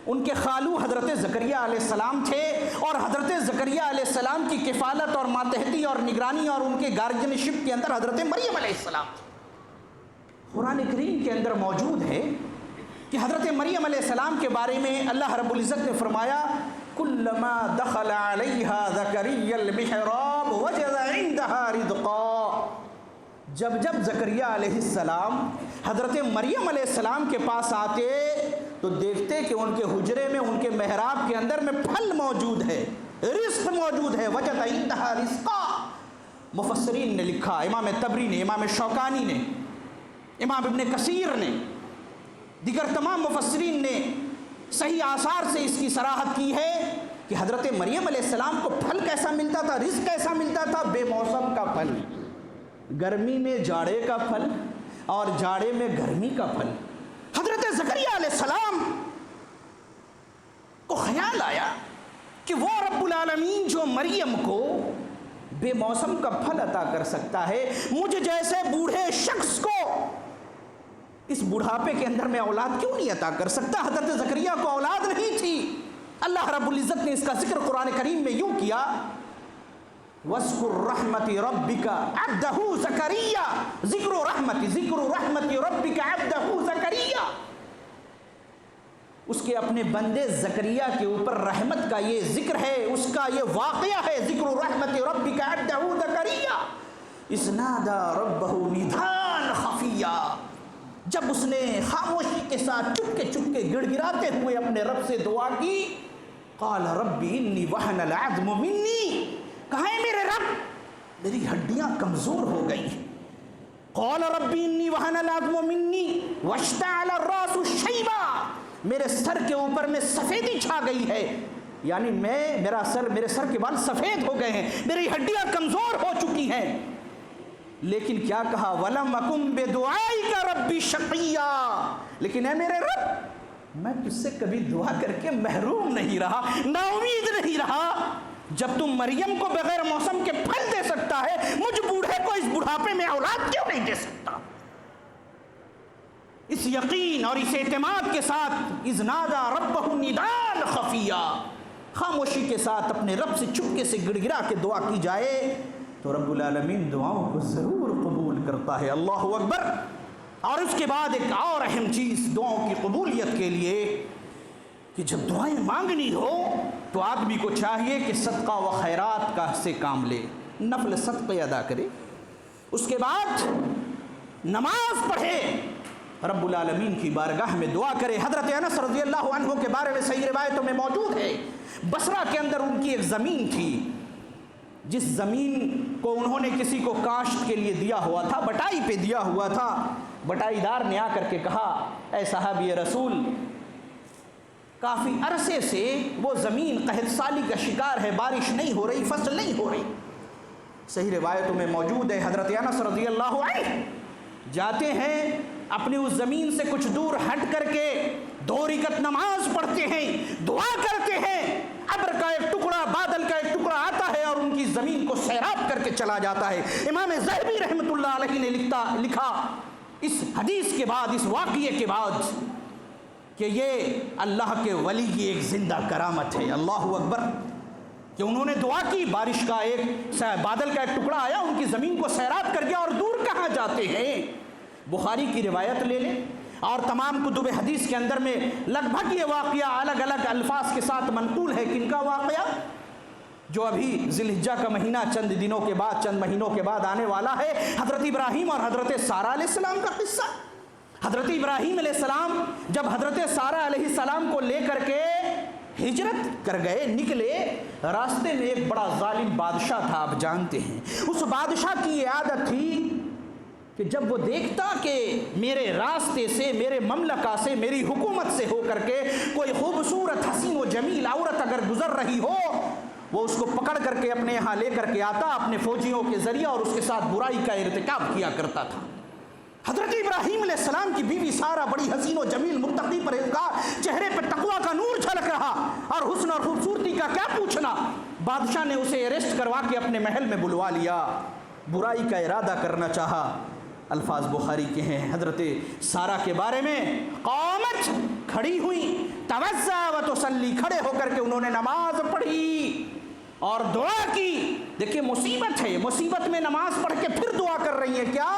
ان کے خالو حضرت زکریا علیہ السلام تھے، اور حضرت زکریا علیہ السلام کی کفالت اور ماتحتی اور نگرانی اور ان کے گارجنشپ کے اندر حضرت مریم علیہ السلام تھے۔ قرآن کریم کے اندر موجود ہے کہ حضرت مریم علیہ السلام کے بارے میں اللہ رب العزت نے فرمایا کلما دخل علیہا زکریا المحراب وجد عندها رزقا، جب زکریا علیہ السلام حضرت مریم علیہ السلام کے پاس آتے تو دیکھتے کہ ان کے حجرے میں، ان کے محراب کے اندر میں پھل موجود ہے، رزق موجود ہے، وجد عندها رزقا۔ مفسرین نے لکھا، امام تبری نے، امام شوکانی نے، امام ابن کثیر نے، دیگر تمام مفسرین نے صحیح آثار سے اس کی صراحت کی ہے کہ حضرت مریم علیہ السلام کو پھل کیسا ملتا تھا، رزق کیسا ملتا تھا؟ بے موسم کا پھل، گرمی میں جاڑے کا پھل اور جاڑے میں گرمی کا پھل۔ حضرت زکریا علیہ السلام کو خیال آیا کہ وہ رب العالمین جو مریم کو بے موسم کا پھل عطا کر سکتا ہے، مجھ جیسے بوڑھے شخص کو اس بڑھاپے کے اندر میں اولاد کیوں نہیں عطا کر سکتا؟ حضرت زکریا کو اولاد نہیں تھی۔ اللہ رب العزت نے اس کا ذکر قرآن کریم میں یوں کیا وَاذْكُرْ رَحْمَةِ رَبِّكَ عَبْدَهُ زَكَرِيَّا، ذکر رحمت ربک عبدہ زکریا، اس کے اپنے بندے زکریا کے اوپر رحمت کا یہ ذکر ہے، اس کا یہ واقعہ ہے۔ ذکر رحمت ربک عبدہ زکریا اذ نادى ربہ نداء خفیا، جب اس نے خاموشی کے ساتھ چپکے چپکے گڑ گڑاتے ہوئے اپنے رب سے دعا کی، قال ربی انی وہن العظم منی، کہا ہے میرے رب میری ہڈیاں کمزور ہو گئی ہیں۔ قال ربی انی وہن العظم منی واشتعل الراس شیبا، میرے سر کے اوپر میں سفیدی چھا گئی ہے، یعنی میرے سر کے بال سفید ہو گئے ہیں، میری ہڈیاں کمزور ہو چکی ہیں۔ لیکن کیا کہا، وَلَمْ أَكُنْ بِدُعَائِكَ رَبِّ شَقِيًّا، لیکن اے میرے رب میں تجھ سے کبھی دعا کر کے محروم نہیں رہا، نا امید نہیں رہا۔ جب تم مریم کو بغیر موسم کے پھل دے سکتا ہے، مجھ بوڑھے کو اس بڑھاپے میں اولاد کیوں نہیں دے سکتا؟ اس یقین اور اس اعتماد کے ساتھ اذ نادى ربه نداء خفیا، خاموشی کے ساتھ اپنے رب سے چپکے سے گڑ گڑا کے دعا کی جائے تو رب العالمین دعاؤں کو ضرور قبول کرتا ہے۔ اللہ اکبر۔ اور اس کے بعد ایک اور اہم چیز دعاؤں کی قبولیت کے لیے کہ جب دعائیں مانگنی ہو تو آدمی کو چاہیے کہ صدقہ و خیرات کا سے کام لے، نفل صدقے ادا کرے، اس کے بعد نماز پڑھے، رب العالمین کی بارگاہ میں دعا کرے۔ حضرت انس رضی اللہ عنہ کے بارے میں صحیح روایتوں میں موجود ہے، بصرہ کے اندر ان کی ایک زمین تھی، جس زمین کو انہوں نے کسی کو کاشت کے لیے دیا ہوا تھا، بٹائی پہ دیا ہوا تھا۔ بٹائی دار نے آ کر کے کہا، اے صحابی رسول، کافی عرصے سے وہ زمین قحط سالی کا شکار ہے، بارش نہیں ہو رہی، فصل نہیں ہو رہی۔ صحیح روایتوں میں موجود ہے، حضرت انس رضی اللہ عنہ جاتے ہیں، اپنی اس زمین سے کچھ دور ہٹ کر کے 2 رکعت نماز پڑھتے ہیں، دعا کرتے ہیں، ابر کا ایک ٹکڑا، بادل کا ایک ٹکڑا آتا ہے اور ان کی زمین کو سیراب کر کے چلا جاتا ہے۔ امام ذہبی رحمۃ اللہ علیہ نے لکھا اس حدیث کے بعد، اس واقعے کے بعد، کہ یہ اللہ کے ولی کی ایک زندہ کرامت ہے۔ اللہ اکبر، کہ انہوں نے دعا کی، بارش کا ایک بادل کا ایک ٹکڑا آیا، ان کی زمین کو سیراب کر گیا، اور دور کہاں جاتے ہیں؟ بخاری کی روایت لے لیں اور تمام کتب حدیث کے اندر میں لگ بھگ یہ واقعہ الگ الگ الفاظ کے ساتھ منقول ہے۔ کن کا واقعہ؟ جو ابھی ذی الحجہ کا مہینہ چند دنوں کے بعد، چند مہینوں کے بعد آنے والا ہے، حضرت ابراہیم اور حضرت سارہ علیہ السلام کا قصہ۔ حضرت ابراہیم علیہ السلام جب حضرت سارہ علیہ السلام کو لے کر کے ہجرت کر گئے، نکلے، راستے میں ایک بڑا ظالم بادشاہ تھا، آپ جانتے ہیں۔ اس بادشاہ کی یہ عادت تھی کہ جب وہ دیکھتا کہ میرے راستے سے، میرے مملکہ سے، میری حکومت سے ہو کر کے کوئی خوبصورت حسین و جمیل عورت اگر گزر رہی ہو، وہ اس کو پکڑ کر کے اپنے یہاں لے کر کے آتا اپنے فوجیوں کے ذریعے، اور اس کے ساتھ برائی کا ارتکاب کیا کرتا تھا۔ حضرت ابراہیم علیہ السلام کی بیوی سارہ بڑی حسین و جمیل، متقی پرہیزگار، چہرے پہ تقویٰ کا نور جھلک رہا، اور حسن اور خوبصورتی کا کیا پوچھنا۔ بادشاہ نے اسے اریسٹ کروا کے اپنے محل میں بلوا لیا، برائی کا ارادہ کرنا چاہا۔ الفاظ بخاری کے ہیں، حضرت سارہ کے بارے میں، قامت، کھڑی ہوئی، توضع و تصلی، کھڑے ہو کر کے انہوں نے نماز پڑھی اور دعا کی۔ دیکھیں مصیبت ہے، مصیبت میں نماز پڑھ کے پھر دعا کر رہی ہیں، کیا؟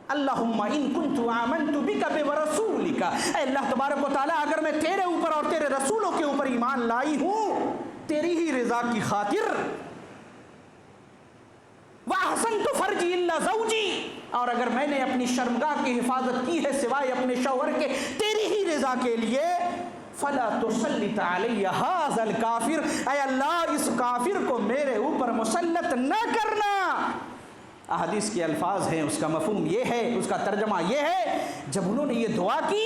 اللہم ان کنت آمنت بک برسولک، اے اللہ تبارک و تعالیٰ، اگر میں تیرے اوپر اور تیرے رسولوں کے اوپر ایمان لائی ہوں تیری ہی رضا کی خاطر، وَأَحْسَنْتُ فَرْجِي إِلَّا زَوْجِي، اور اگر میں نے اپنی شرمگاہ کی حفاظت کی ہے سوائے اپنے شوہر کے تیری ہی رضا کے لیے، فَلَا تُسَلِّطْ عَلَيَّ هَذَا الْكَافِرَ، اے اللہ اس کافر کو میرے اوپر مسلط نہ کرنا۔ احادیث کے الفاظ ہیں، اس کا مفہوم یہ ہے، اس کا ترجمہ یہ ہے، جب انہوں نے یہ دعا کی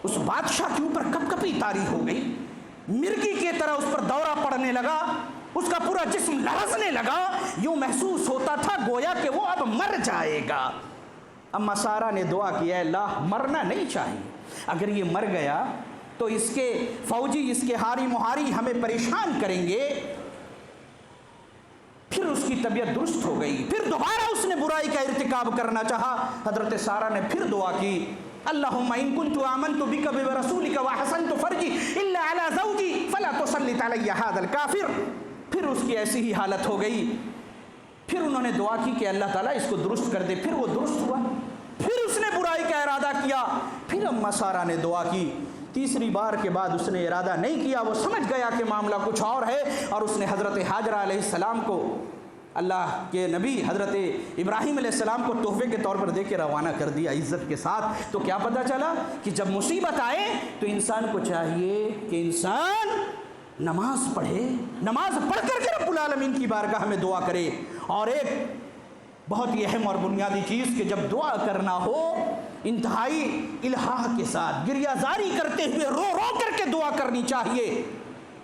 اس بادشاہ کے اوپر کپ کپی طاری ہو گئی، مرغی کی طرح اس پر دورہ پڑنے لگا، اس کا پورا جسم لرزنے لگا، یوں محسوس ہوتا تھا گویا کہ وہ اب مر جائے گا۔ اما سارہ نے دعا کی، اے اللہ مرنا نہیں چاہیے، اگر یہ مر گیا تو اس کے فوجی، اس کے ہاری مہاری ہمیں پریشان کریں گے۔ پھر اس کی طبیعت درست ہو گئی، پھر دوبارہ اس نے برائی کا ارتکاب کرنا چاہا۔ حضرت سارہ نے پھر دعا کی، اللہم ان کنت آمنت بک برسولک واحسنت فرجی الا علی زوجی فلا تسلط علی ھذا الکافر۔ پھر اس کی ایسی ہی حالت ہو گئی، پھر انہوں نے دعا کی کہ اللہ تعالیٰ اس کو درست کر دے، پھر وہ درست ہوا، پھر اس نے برائی کا ارادہ کیا، پھر اما سارہ نے دعا کی، تیسری بار کے بعد اس نے ارادہ نہیں کیا، وہ سمجھ گیا کہ معاملہ کچھ اور ہے، اور اس نے حضرت ہاجرہ علیہ السلام کو اللہ کے نبی حضرت ابراہیم علیہ السلام کو تحفے کے طور پر دے کے روانہ کر دیا عزت کے ساتھ۔ تو کیا پتہ چلا کہ جب مصیبت آئے تو انسان کو چاہیے کہ انسان نماز پڑھے، نماز پڑھ کر کے رب العالمین کی بارگاہ میں دعا کرے۔ اور ایک بہت ہی اہم اور بنیادی چیز کہ جب دعا کرنا ہو انتہائی الہا کے ساتھ گریہ زاری کرتے ہوئے رو رو کر کے دعا کرنی چاہیے،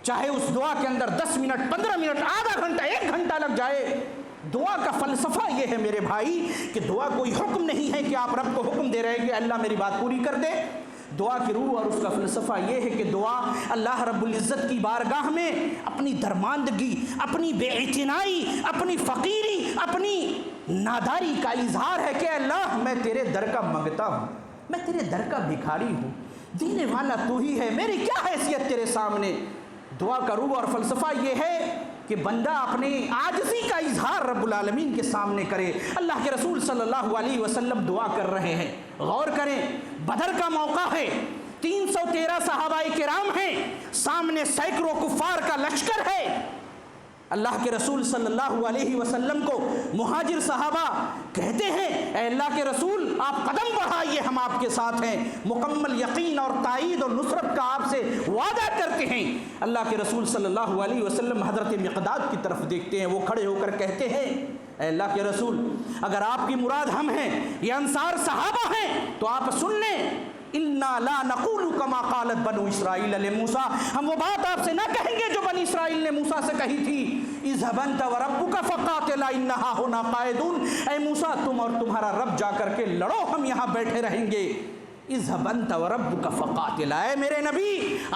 چاہے اس دعا کے اندر 10 منٹ 15 منٹ آدھا گھنٹہ 1 گھنٹہ لگ جائے۔ دعا کا فلسفہ یہ ہے میرے بھائی کہ دعا کوئی حکم نہیں ہے کہ آپ رب کو حکم دے رہے ہیں کہ اللہ میری بات پوری کر دے۔ دعا کی روح اور اس کا فلسفہ یہ ہے کہ دعا اللہ رب العزت کی بارگاہ میں اپنی درماندگی، اپنی بے اعتنائی، اپنی فقیری، اپنی ناداری کا اظہار ہے کہ اللہ میں تیرے در کا منگتا ہوں، میں تیرے در کا بھکاری ہوں، دینے والا تو ہی ہے، میری کیا حیثیت تیرے سامنے۔ دعا کا روح اور فلسفہ یہ ہے کہ بندہ اپنی عاجزی کا اظہار رب العالمین کے سامنے کرے۔ اللہ کے رسول صلی اللہ علیہ وسلم دعا کر رہے ہیں، غور کریں، بدر کا موقع ہے، 313 صحابہ کرام ہیں، سامنے سینکڑوں کفار کا لشکر ہے۔ اللہ کے رسول صلی اللہ علیہ وسلم کو مہاجر صحابہ کہتے ہیں اے اللہ کے رسول آپ قدم بڑھائیے، ہم آپ کے ساتھ ہیں، مکمل یقین اور تائید اور نصرت کا آپ سے وعدہ کرتے ہیں۔ اللہ کے رسول صلی اللہ علیہ وسلم حضرت مقداد کی طرف دیکھتے ہیں، وہ کھڑے ہو کر کہتے ہیں اے اللہ کے رسول اگر آپ کی مراد ہم ہیں، یہ انصار صحابہ ہیں تو آپ سن لیں، اِنَّا لَا نَقُولُ كَمَا قَالَتْ بَنُو إِسْرَائِيلَ لِمُوسَىٰ، ہم وہ بات آپ سے نہ کہیں گے جو بنی اسرائیل نے موسیٰ سے کہی تھی، اذهب أنت وَرَبُّكَ فَقَاتِلَا إِنَّا هَاهُنَا قَاعِدُونَ، اے موسیٰ تم اور تمہارا رب جا کر کے لڑو، ہم یہاں بیٹھے رہیں گے۔ اذهب أنت وَرَبُّكَ فَقَاتِلَا، اے میرے نبی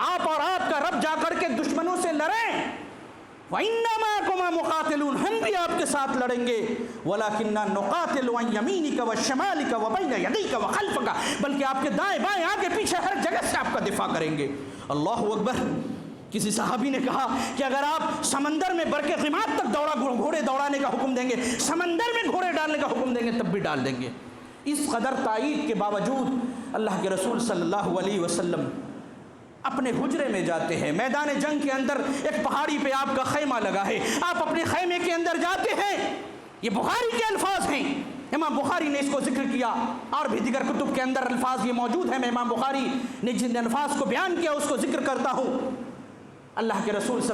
آپ اور آپ کا رب جا کر کے دشمنوں سے لڑیں، وَإِنَّا مَعَكُمَا مُقَاتِلُونَ، ہم بھی آپ کے ساتھ لڑیں گے، وَلَكِنَّا نُقَاتِلُ عَنْ يَمِينِكَ وَشِمَالِكَ وَبَيْنَ يَدَيْكَ وَخَلْفَكَ، بلکہ آپ کے دائیں بائیں آگے پیچھے ہر جگہ سے آپ کا دفاع کریں گے۔ اللہ اکبر۔ کسی صحابی نے کہا کہ اگر آپ سمندر میں برق غماد تک گھوڑے دوڑانے کا حکم دیں گے، سمندر میں گھوڑے ڈالنے کا حکم دیں گے تب بھی ڈال دیں گے۔ اس قدر تائید کے باوجود اللہ کے رسول صلی اللہ علیہ وسلم اپنے حجرے میں جاتے ہیں، میدان جنگ کے اندر ایک پہاڑی پہ آپ کا خیمہ لگا ہے، آپ اپنے خیمے کے اندر جاتے ہیں۔ یہ بخاری کے الفاظ ہیں، امام بخاری نے اس کو ذکر کیا، اور بھی دیگر کتب کے اندر الفاظ یہ موجود ہیں، میں امام بخاری نے جن الفاظ کو بیان کیا اس کو ذکر کرتا ہوں۔ اللہ کے رسول سے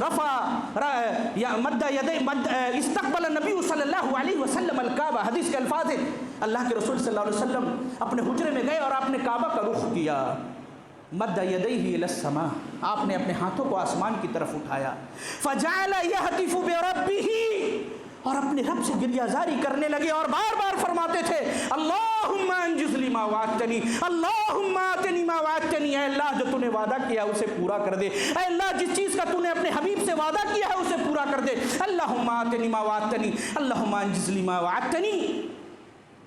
استقبل النبی صلی اللہ علیہ وسلم الکعبہ، حدیث کے الفاظ ہیں، اللہ کے رسول صلی اللہ علیہ وسلم اپنے حجرے میں گئے اور آپ نے کعبہ کا رخ کیا، مد یدیہ الی السماء، آپ نے اپنے ہاتھوں کو آسمان کی طرف اٹھایا، فجعل یہتف بربہ، اور اپنے رب سے گریہ زاری کرنے لگے اور بار بار فرماتے تھے اللہم انجز لی ما وعدتنی، اللہم آتنی ما وعدتنی، اے اللہ جو تو نے وعدہ کیا اسے پورا کر دے، اے اللہ جس چیز کا تو نے اپنے حبیب سے وعدہ کیا ہے اسے پورا کر دے، اللہم آتنی ما وعدتنی، اللہم انجز لی ما وعدتنی،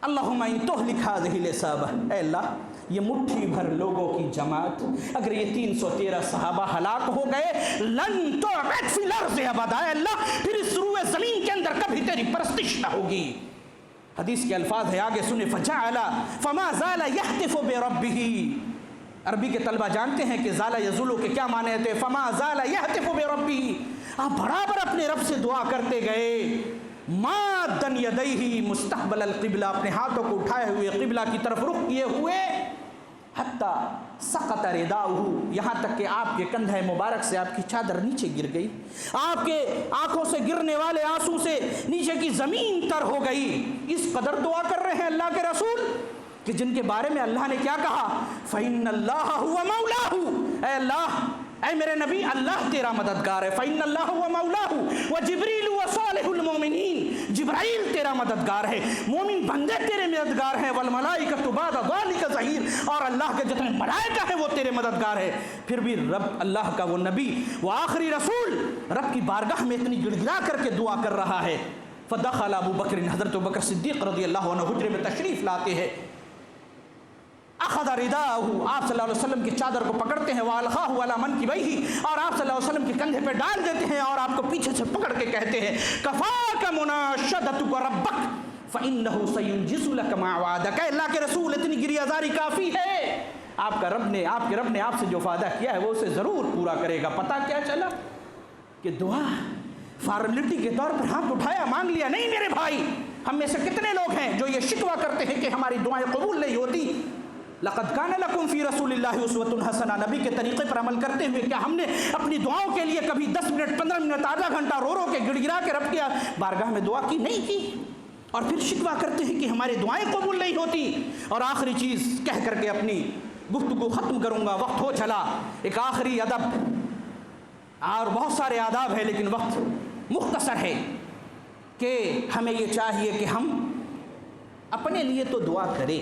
اللہم ان تہلک ہذہ العصابہ، اے اللہ یہ مٹھی بھر لوگوں کی جماعت اگر یہ 313 صحابہ ہلاک ہو گئے، لن تعبد فی الارض ابدا، اے اللہ پھر اس روئے زمین کے اندر کبھی تیری پرستش نہ ہوگی۔ حدیث کے الفاظ ہے، آگے سنیں، فجعل فما زال یہتف بربہ، عربی کے طلبہ جانتے ہیں کہ زال یزولو کے کیا معنی تھے، فما زال یہتف بربہ، آپ برابر اپنے رب سے دعا کرتے گئے، مادن یدیہ مستقبل القبلہ، اپنے ہاتھوں کو اٹھائے ہوئے قبلہ کی طرف رخ کیے ہوئے، حتی سقط رداؤہ، یہاں تک کہ آپ کے کندھے مبارک سے آپ کی چادر نیچے گر گئی، آپ کے آنکھوں سے گرنے والے آنسو سے نیچے کی زمین تر ہو گئی۔ اس قدر دعا کر رہے ہیں اللہ کے رسول کہ جن کے بارے میں اللہ نے کیا کہا، فَإِنَّ اللَّهَ هُوَ مَوْلَاهُ، اے اللہ اے میرے نبی اللہ تیرا مددگار ہے، فَإِنَّ اللَّهَ هُوَ مَوْلَاهُ وَجِبْرِيلُ وَصَالِحُ الْمُؤْمِنِينَ، جبرائیل تیرا مددگار ہے، مومن بندے تیرے مددگار ہیں، وَالْمَلَائِكَةُ بَعْدَ ذَلِكَ ظَهِيرٌ، اور اللہ کے جتنے ملائکہ ہیں وہ تیرے مددگار ہیں۔ پھر بھی رب اللہ کا وہ نبی، وہ آخری رسول رب کی بارگاہ میں اتنی گڑ گڑا کر کے دعا کر رہا ہے۔ فدخل ابو بکر، حضرت ابو بکر صدیق رضی اللہ عنہ حجرے میں تشریف لاتے ہیں، اخذ رداءہ، آپ صلی اللہ علیہ وسلم کی چادر کو پکڑتے ہیں، والخاہ علی منکبیہ، اور آپ صلی اللہ علیہ وسلم کے کندھے پہ ڈال دیتے ہیں اور آپ کو پیچھے سے پکڑ کے کہتے ہیں کفاک مناشدتک ربک فانہ سینجز لک ما وعدک، اللہ کے رسول اتنی گریہ زاری کافی ہے، آپ کے رب نے آپ سے جو وعدہ کیا ہے وہ اسے ضرور پورا کرے گا۔ پتہ کیا چلا کہ دعا فارمیلٹی کے طور پر ہاتھ اٹھایا، مانگ لیا؟ نہیں میرے بھائی، ہم میں سے کتنے لوگ ہیں جو یہ شکوہ کرتے ہیں کہ ہماری دعائیں قبول نہیں ہوتی؟ لقد کان لکم فی رسول اللہ اسوۃ حسنہ، نبی کے طریقے پر عمل کرتے ہوئے کیا ہم نے اپنی دعاؤں کے لیے کبھی 10 منٹ 15 منٹ آدھا گھنٹہ رو رو کے گڑ گڑا کے رب کی بارگاہ میں دعا کی؟ نہیں کی، اور پھر شکوہ کرتے ہیں کہ ہماری دعائیں قبول نہیں ہوتی۔ اور آخری چیز کہہ کر کے اپنی گفتگو ختم کروں گا، وقت ہو چلا، ایک آخری ادب، اور بہت سارے آداب ہیں لیکن وقت مختصر ہے، کہ ہمیں یہ چاہیے کہ ہم اپنے لیے تو دعا کریں،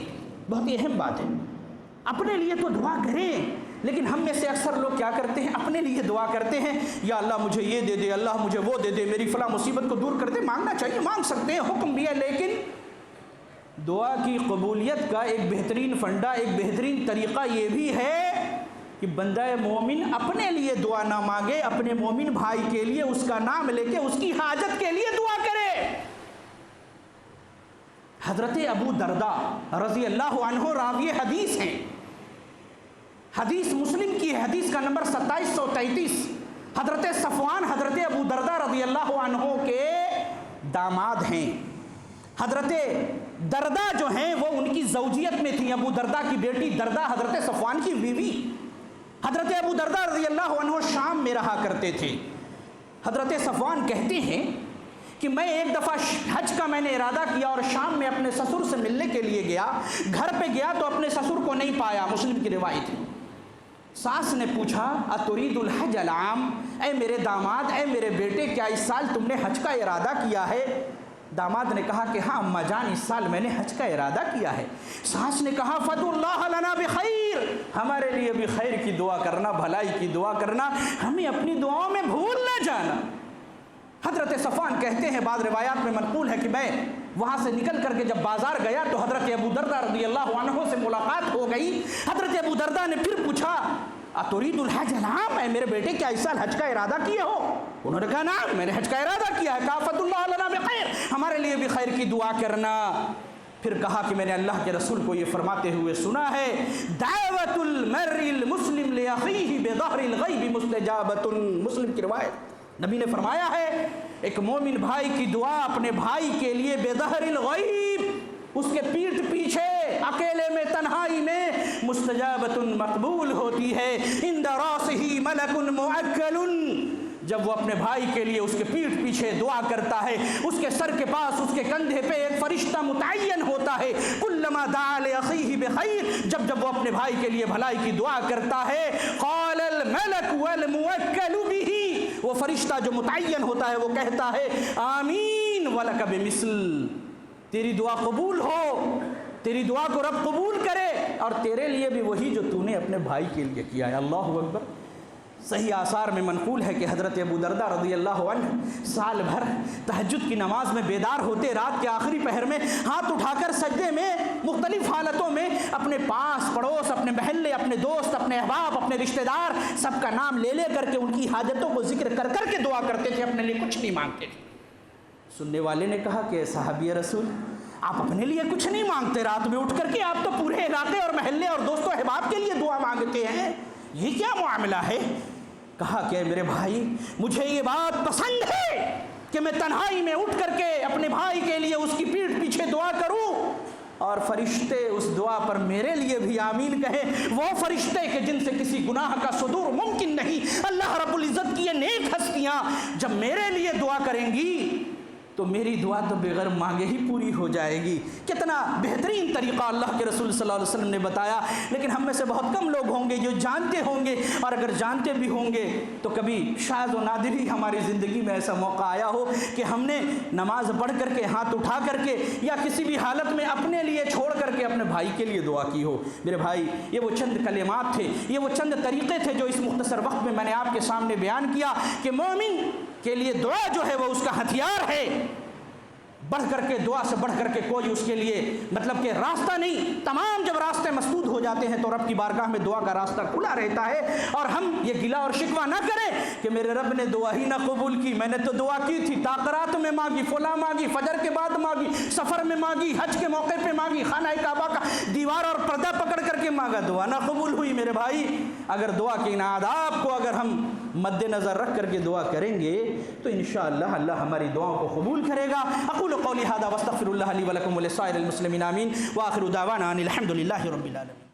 بہت ہی اہم بات ہے، اپنے لیے تو دعا کریں، لیکن ہم میں سے اکثر لوگ کیا کرتے ہیں؟ اپنے لیے دعا کرتے ہیں، یا اللہ مجھے یہ دے دے، اللہ مجھے وہ دے دے، میری فلاں مصیبت کو دور کر دے۔ مانگنا چاہیے، مانگ سکتے ہیں، حکم بھی ہے، لیکن دعا کی قبولیت کا ایک بہترین فنڈا، ایک بہترین طریقہ یہ بھی ہے کہ بندہ مومن اپنے لیے دعا نہ مانگے، اپنے مومن بھائی کے لیے اس کا نام لے کے اس کی حاجت کے لیے دعا کرے۔ حضرت ابو درداء رضی اللہ عنہ راوی حدیث ہیں، حدیث مسلم کی ہے، حدیث کا نمبر 2733۔ حضرت صفوان حضرت ابو درداء رضی اللہ عنہ کے داماد ہیں۔ حضرت درداء جو ہیں وہ ان کی زوجیت میں تھی، ابو درداء کی بیٹی درداء حضرت صفوان کی بیوی۔ حضرت ابو درداء رضی اللہ عنہ شام میں رہا کرتے تھے۔ حضرت صفوان کہتے ہیں کہ میں ایک دفعہ حج کا میں نے ارادہ کیا اور شام میں اپنے سسر سے ملنے کے لیے گیا، گھر پہ گیا تو اپنے سسر کو نہیں پایا، مسلم کی روایت ہے۔ ساس نے پوچھا اترید الحج العام، اے میرے داماد، اے میرے بیٹے، کیا اس سال تم نے حج کا ارادہ کیا ہے؟ داماد نے کہا کہ ہاں اماں جان، اس سال میں نے حج کا ارادہ کیا ہے۔ ساس نے کہا فدعوا اللہ لنا بخیر، ہمارے لیے بھی خیر کی دعا کرنا، بھلائی کی دعا کرنا، ہمیں اپنی دعاؤں میں بھول نہ جانا۔ حضرت صفوان کہتے ہیں، بعض روایات میں منقول ہے کہ میں وہاں سے نکل کر کے جب بازار گیا تو حضرت ابو درداء رضی اللہ عنہ سے ملاقات ہو گئی۔ حضرت ابو درداء نے پھر پوچھا اترید الحج العام، اے میرے بیٹے کیا اس سال حج کا ارادہ کیے ہو؟ انہوں نے کہا نعم، میں نے حج کا ارادہ کیا ہے۔ کہا فدعوا اللہ لنا بخیر، ہمارے لیے بھی خیر کی دعا کرنا۔ پھر کہا کہ میں نے اللہ کے رسول کو یہ فرماتے ہوئے سنا ہے، دعوت المرء المسلم لاخیہ بظہر الغیب مستجابۃ، مسلم کی روایت، نبی نے فرمایا ہے ایک مومن بھائی کی دعا اپنے بھائی کے لیے بظہر الغیب، اس کے پیٹھ پیچھے اکیلے میں تنہائی میں، مستجابۃ، مقبول ہوتی ہے۔ عند راسہ ملک موکل، جب وہ اپنے بھائی کے لیے اس کے پیٹھ پیچھے دعا کرتا ہے، اس کے سر کے پاس، اس کے کندھے پہ ایک فرشتہ متعین ہوتا ہے۔ کلما دعا لاخیہ بخیر، جب جب وہ اپنے بھائی کے لیے بھلائی کی دعا کرتا ہے، قال الملک والموکل بہ، وہ فرشتہ جو متعین ہوتا ہے وہ کہتا ہے آمین ولک بمثل، تیری دعا قبول ہو، تیری دعا کو رب قبول کرے، اور تیرے لیے بھی وہی جو تو نے اپنے بھائی کے لیے کیا ہے۔ اللہ اکبر۔ صحیح آثار میں منقول ہے کہ حضرت ابو درداء رضی اللہ عنہ سال بھر تہجد کی نماز میں بیدار ہوتے، رات کے آخری پہر میں ہاتھ اٹھا کر سجدے میں مختلف حالتوں میں اپنے پاس پڑوس، اپنے محلے، اپنے دوست، اپنے احباب، اپنے رشتہ دار، سب کا نام لے لے کر کے ان کی حاجتوں کو ذکر کر کر کے دعا کرتے تھے، اپنے لیے کچھ نہیں مانگتے تھے۔ سننے والے نے کہا کہ صحابی رسول، آپ اپنے لیے کچھ نہیں مانگتے، رات میں اٹھ کر کے آپ تو پورے علاقے اور محلے اور دوستوں احباب کے لیے دعا مانگتے ہیں، یہ کیا معاملہ ہے؟ کہا کہ میرے بھائی، مجھے یہ بات پسند ہے کہ میں تنہائی میں اٹھ کر کے اپنے بھائی کے لیے اس کی پیٹھ پیچھے دعا کروں، اور فرشتے اس دعا پر میرے لیے بھی آمین کہیں، وہ فرشتے کہ جن سے کسی گناہ کا صدور ممکن نہیں۔ اللہ رب العزت کی یہ نیک ہستیاں جب میرے لیے دعا کریں گی تو میری دعا تو بغیر مانگے ہی پوری ہو جائے گی۔ کتنا بہترین طریقہ اللہ کے رسول صلی اللہ علیہ وسلم نے بتایا، لیکن ہم میں سے بہت کم لوگ ہوں گے جو جانتے ہوں گے، اور اگر جانتے بھی ہوں گے تو کبھی شاید و نادر ہی ہماری زندگی میں ایسا موقع آیا ہو کہ ہم نے نماز پڑھ کر کے، ہاتھ اٹھا کر کے، یا کسی بھی حالت میں اپنے لیے چھوڑ کر کے اپنے بھائی کے لیے دعا کی ہو۔ میرے بھائی، یہ وہ چند کلمات تھے، یہ وہ چند طریقے تھے جو اس مختصر وقت میں نے آپ کے سامنے بیان کیا کہ مومن کے لیے دعا جو ہے وہ اس کا ہتھیار ہے۔ بڑھ کر کے دعا سے بڑھ کر کے کوئی اس کے لیے مطلب کہ راستہ نہیں. تمام جب راستے مسدود ہو جاتے ہیں تو رب کی بارگاہ میں دعا کا راستہ کھلا رہتا ہے. اور ہم یہ گلہ اور شکوہ نہ کریں کہ میرے رب نے دعا ہی نہ قبول کی, میں نے تو دعا کی تھی, تاقرات میں مانگی, فلاں مانگی, فجر کے بعد مانگی, سفر میں مانگی, حج کے موقع پہ مانگی, خانہ کعبہ کا دیوار اور پردہ پکڑ کر کے مانگا, دعا نہ قبول ہوئی. میرے بھائی, اگر دعا کے ان آداب کو اگر ہم مد نظر رکھ کر کے دعا کریں گے تو انشاءاللہ اللہ ہماری دعاؤں کو قبول کرے گا. اقول قولی ھذا واستغفر اللہ لی ولکم ولسائر المسلمین آمین. وآخر دعوانا ان الحمد للہ رب العالمین.